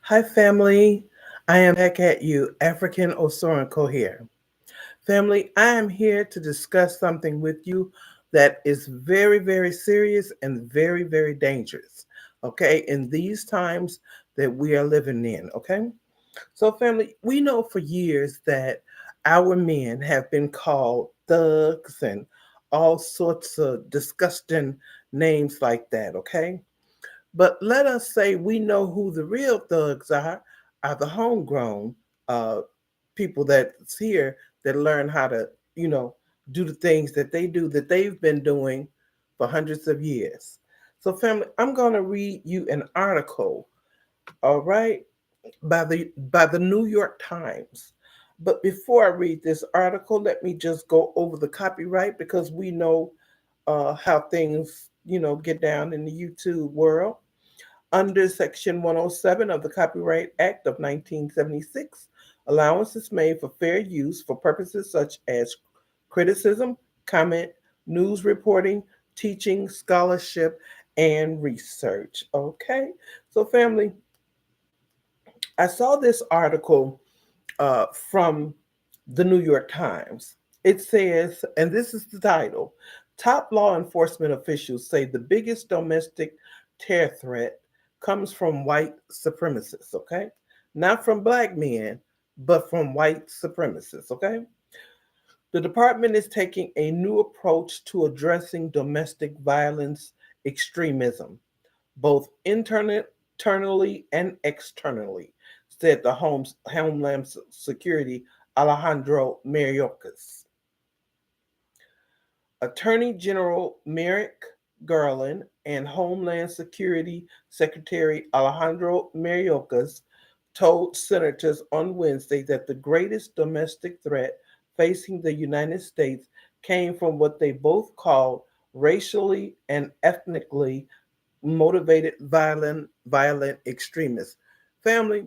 Hi, family. I am back at you, African Osorenko here. Family, I am here to discuss something with you that is very, very serious and very, very dangerous, okay, in these times that we are living in, okay? So, family, we know for years that our men have been called thugs and all sorts of disgusting names like that, okay? But let us say we know who the real thugs are the homegrown uh, people that's here that learn how to, you know, do the things that they do that they've been doing for hundreds of years. So, family, I'm going to read you an article, all right, by the New York Times. But before I read this article, let me just go over the copyright because we know how things, get down in the YouTube world. Under Section 107 of the Copyright Act of 1976, allowance is made for fair use for purposes such as criticism, comment, news reporting, teaching, scholarship, and research. Okay, so family, I saw this article from the New York Times. It says, and this is the title: Top law enforcement officials say the biggest domestic terror threat comes from white supremacists, okay? Not from black men, but from white supremacists, okay? The department is taking a new approach to addressing domestic violence extremism, both internally and externally, said the Homeland Security Alejandro Mayorkas. Attorney General Merrick Garland and Homeland Security Secretary Alejandro Mayorkas told senators on Wednesday that the greatest domestic threat facing the United States came from what they both called racially and ethnically motivated violent extremists. Family,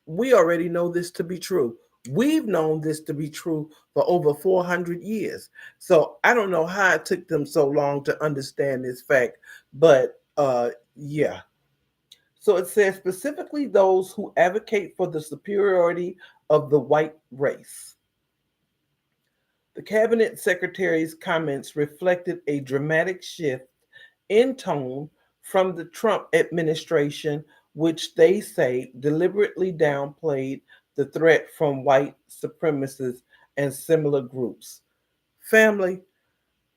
we already know this to be true. We've known this to be true for over 400 years. So I don't know how it took them so long to understand this fact, but yeah. So it says specifically those who advocate for the superiority of the white race. The cabinet secretary's comments reflected a dramatic shift in tone from the Trump administration, which they say deliberately downplayed the threat from white supremacists and similar groups. Family,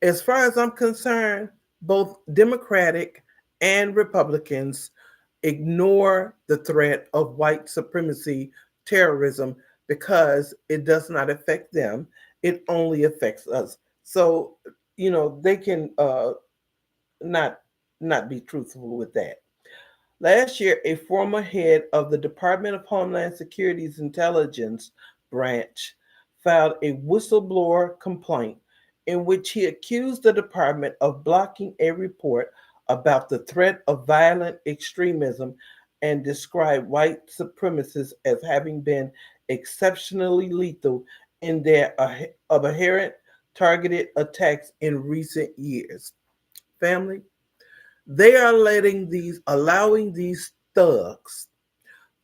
as far as I'm concerned, both Democratic and Republicans ignore the threat of white supremacy terrorism because it does not affect them. It only affects us. So, they can not not be truthful with that. Last year, a former head of the Department of Homeland Security's intelligence branch filed a whistleblower complaint in which he accused the department of blocking a report about the threat of violent extremism and described white supremacists as having been exceptionally lethal in their abhorrent targeted attacks in recent years. Family, they are allowing these thugs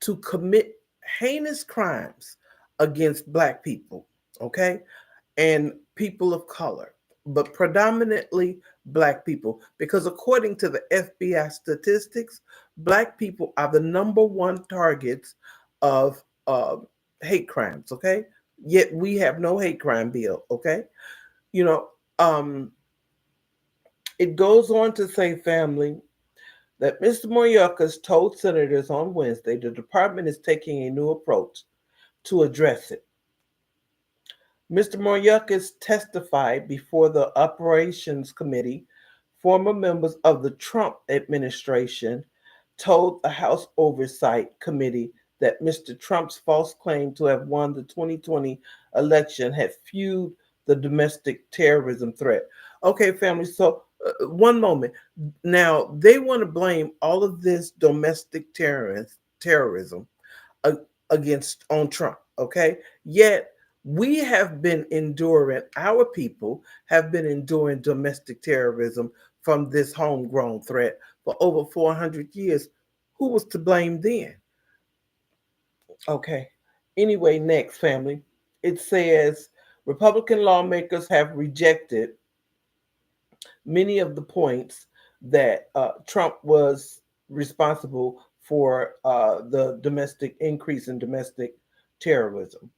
to commit heinous crimes against black people, okay, and people of color, but predominantly black people, because according to the FBI statistics, black people are the number one targets of hate crimes, okay. Yet we have no hate crime bill, okay. You know, um, it goes on to say, family, that Mr. Mayorkas told senators on Wednesday the department is taking a new approach to address it. Mr. Mayorkas testified before the Operations Committee. Former members of the Trump administration told the House Oversight Committee that Mr. Trump's false claim to have won the 2020 election had fueled the domestic terrorism threat. Okay, family, so one moment. Now, they want to blame all of this domestic terrorism uh, against on Trump, okay? Yet we have been enduring, our people have been enduring domestic terrorism from this homegrown threat for over 400 years. Who was to blame then? Okay. Anyway, next, family. It says Republican lawmakers have rejected many of the points that Trump was responsible for the domestic increase in domestic terrorism.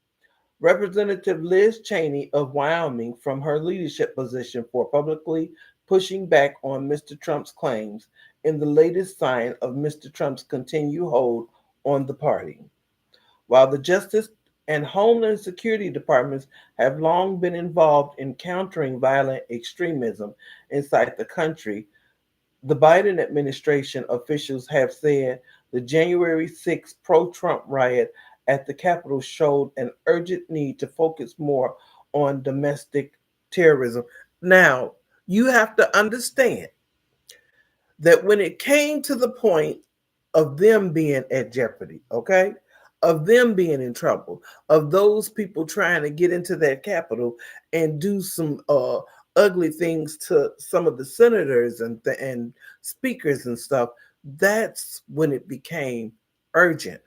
Representative Liz Cheney of Wyoming, from her leadership position for publicly pushing back on Mr. Trump's claims in the latest sign of Mr. Trump's continued hold on the party. While the Justice and Homeland Security departments have long been involved in countering violent extremism inside the country, the Biden administration officials have said the January 6th pro Trump riot at the Capitol showed an urgent need to focus more on domestic terrorism. Now, you have to understand that when it came to the point of them being at jeopardy, okay, of them being in trouble, of those people trying to get into that Capitol and do some ugly things to some of the senators and speakers and stuff, that's when it became urgent.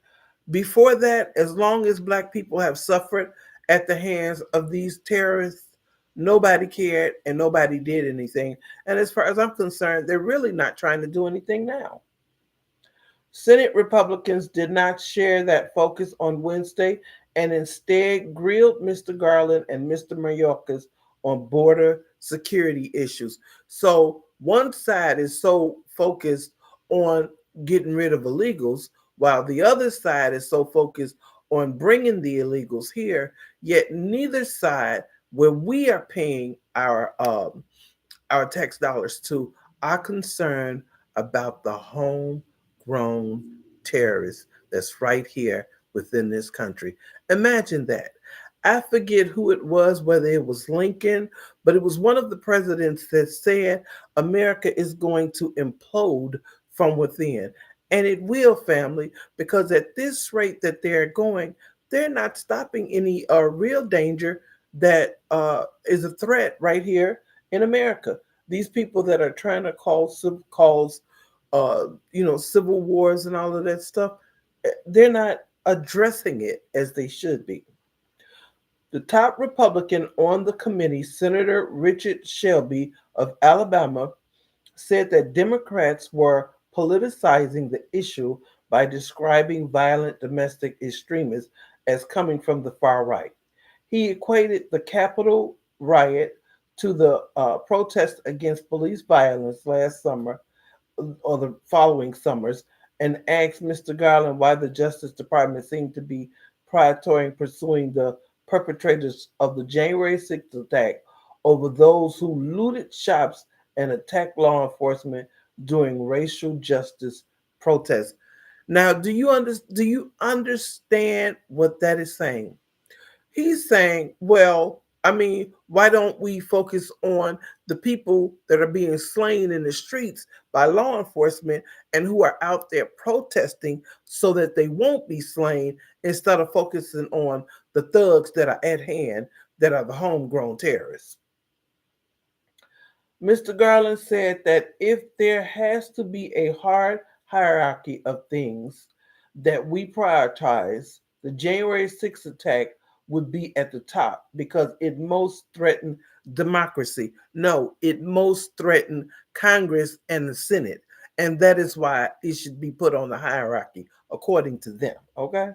Before that, as long as black people have suffered at the hands of these terrorists, nobody cared and nobody did anything. And as far as I'm concerned, they're really not trying to do anything now. Senate Republicans did not share that focus on Wednesday and instead grilled Mr. Garland and Mr. Mayorkas on border security issues. So one side is so focused on getting rid of illegals, while the other side is so focused on bringing the illegals here. Yet neither side, where we are paying our tax dollars to, are concerned about the homegrown terrorists that's right here within this country. Imagine that. I forget who it was, whether it was Lincoln, but it was one of the presidents that said America is going to implode from within. And it will, family, because at this rate that they're going, they're not stopping any real danger that is a threat right here in America. These people that are trying to cause civil wars and all of that stuff, they're not addressing it as they should be. The top Republican on the committee, Senator Richard Shelby of Alabama, said that Democrats were politicizing the issue by describing violent domestic extremists as coming from the far right. He equated the Capitol riot to the protest against police violence last summer or the following summers and asked Mr. Garland why the Justice Department seemed to be prioritizing pursuing the perpetrators of the January 6th attack over those who looted shops and attacked law enforcement during racial justice protests. Now, do you understand what that is saying? He's saying, well, I mean, why don't we focus on the people that are being slain in the streets by law enforcement and who are out there protesting so that they won't be slain instead of focusing on the thugs that are at hand that are the homegrown terrorists? Mr. Garland said that if there has to be a hard hierarchy of things that we prioritize, the January 6th attack would be at the top because it most threatened democracy. No, it most threatened Congress and the Senate. And that is why it should be put on the hierarchy according to them. Okay?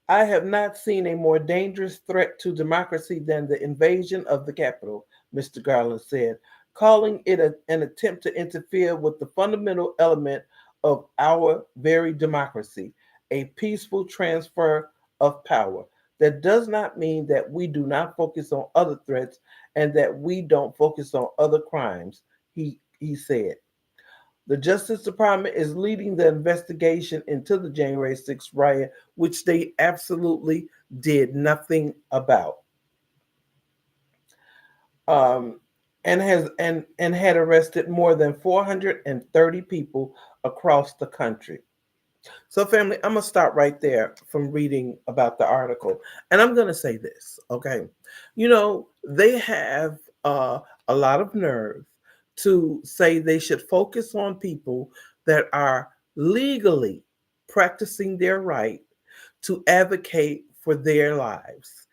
I have not seen a more dangerous threat to democracy than the invasion of the Capitol, Mr. Garland said, calling it an attempt to interfere with the fundamental element of our very democracy, a peaceful transfer of power. That does not mean that we do not focus on other threats and that we don't focus on other crimes, he said. The Justice Department is leading the investigation into the January 6th riot, which they absolutely did nothing about, um, and had arrested more than 430 people across the country. So, family, I'm gonna start right there from reading about the article, and I'm gonna say this, okay? They have a lot of nerve to say they should focus on people that are legally practicing their right to advocate for their lives,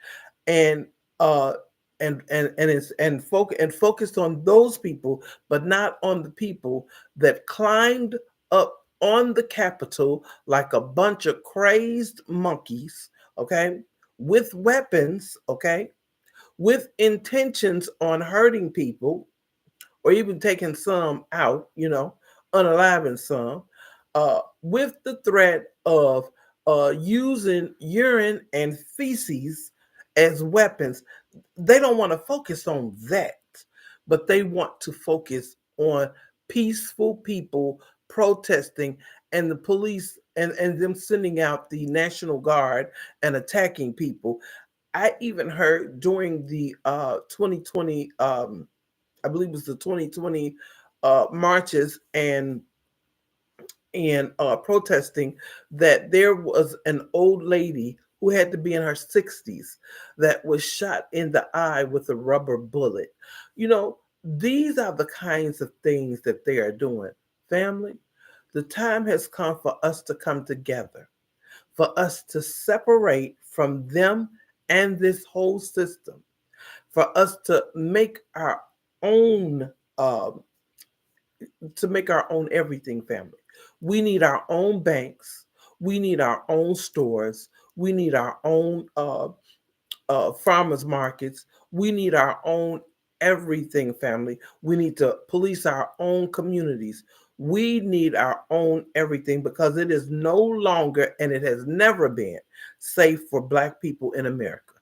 and uh and focused on those people, but not on the people that climbed up on the Capitol like a bunch of crazed monkeys, okay, with weapons, okay, with intentions on hurting people or even taking some out, unaliving some, with the threat of using urine and feces as weapons. They don't want to focus on that, but they want to focus on peaceful people protesting, and the police and them sending out the National Guard and attacking people. I even heard during the 2020, I believe it was the 2020 marches and protesting, that there was an old lady who had to be in her 60s that was shot in the eye with a rubber bullet. You know, these are the kinds of things that they are doing. Family, the time has come for us to come together, for us to separate from them and this whole system, for us own uh, to make our own everything, family. We need our own banks. We need our own stores. We need our own farmers markets. We need our own everything, family. We need to police our own communities. We need our own everything, because it is no longer, and it has never been, safe for Black people in America.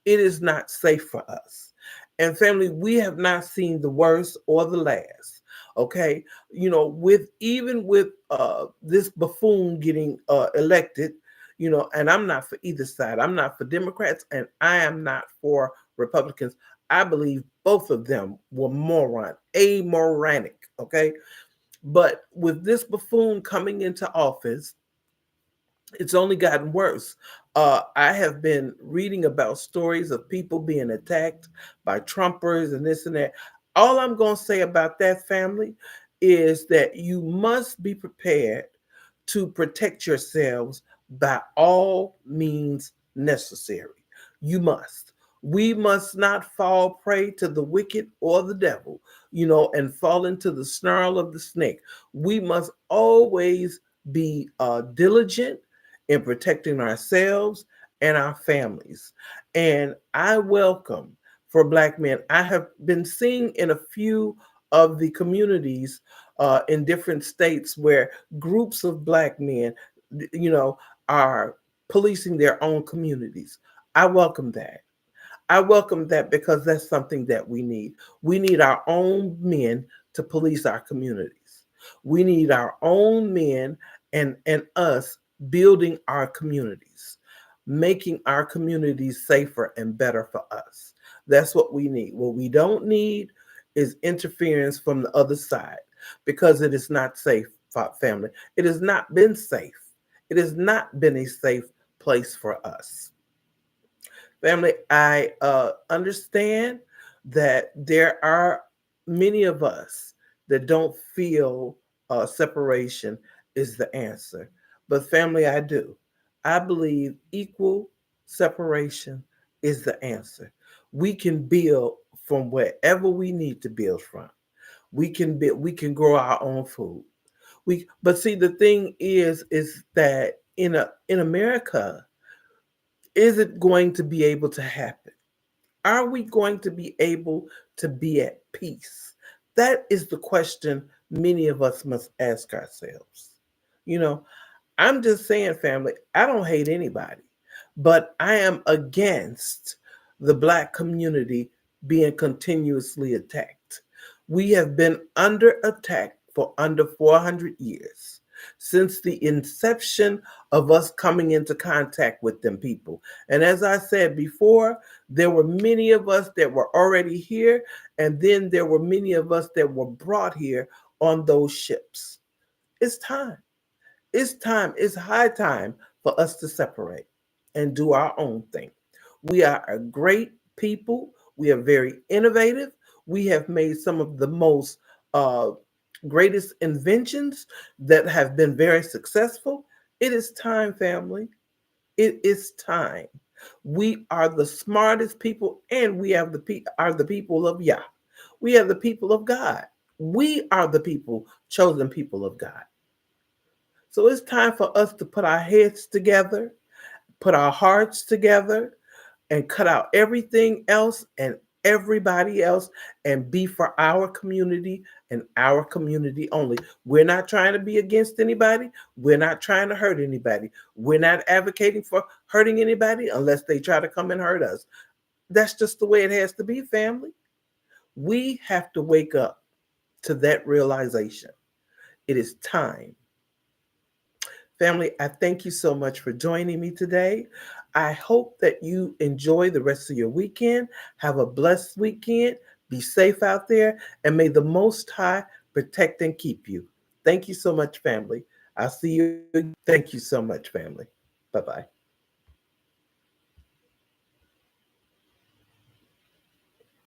It is not safe for us. And family, we have not seen the worst or the last. Okay, with even with this buffoon getting elected, and I'm not for either side. I'm not for Democrats and I am not for Republicans. I believe both of them were amoronic, okay? But with this buffoon coming into office, it's only gotten worse. I have been reading about stories of people being attacked by Trumpers and this and that. All I'm going to say about that, family, is that you must be prepared to protect yourselves by all means necessary. You must. We must not fall prey to the wicked or the devil, and fall into the snarl of the snake. We must always be diligent in protecting ourselves and our families. And I welcome for Black men. I have been seeing in a few of the communities in different states where groups of Black men, you know, are policing their own communities. I welcome that. I welcome that because that's something that we need. We need our own men to police our communities. We need our own men and us building our communities, making our communities safer and better for us. That's what we need. What we don't need is interference from the other side, because it is not safe, family. It has not been safe. It has not been a safe place for us. Family, I understand that there are many of us that don't feel separation is the answer. But, family, I do. I believe equal separation is the answer. We can build from wherever we need to build from. We can grow our own food. But see, the thing is that in America, is it going to be able to happen? Are we going to be able to be at peace? That is the question many of us must ask ourselves. You know, I'm just saying, family, I don't hate anybody, but I am against the Black community being continuously attacked. We have been under attack for under 400 years, since the inception of us coming into contact with them people. And as I said before, there were many of us that were already here, and then there were many of us that were brought here on those ships. It's time. It's time. It's high time for us to separate and do our own thing. We are a great people. We are very innovative. We have made some of the most uh, greatest inventions that have been very successful. It is time, family. It is time. We are the smartest people, and we have are the people of Yah. We are the people of God. We are the people, chosen people of God. So it's time for us to put our heads together, put our hearts together, and cut out everything else and everybody else and be for our community and our community only. We're not trying to be against anybody. We're not trying to hurt anybody. We're not advocating for hurting anybody unless they try to come and hurt us. That's just the way it has to be, family. We have to wake up to that realization. It is time. Family, I thank you so much for joining me today. I hope that you enjoy the rest of your weekend. Have a blessed weekend. Be safe out there, and may the Most High protect and keep you. Thank you so much, family. I'll see you. Thank you so much, family. Bye bye.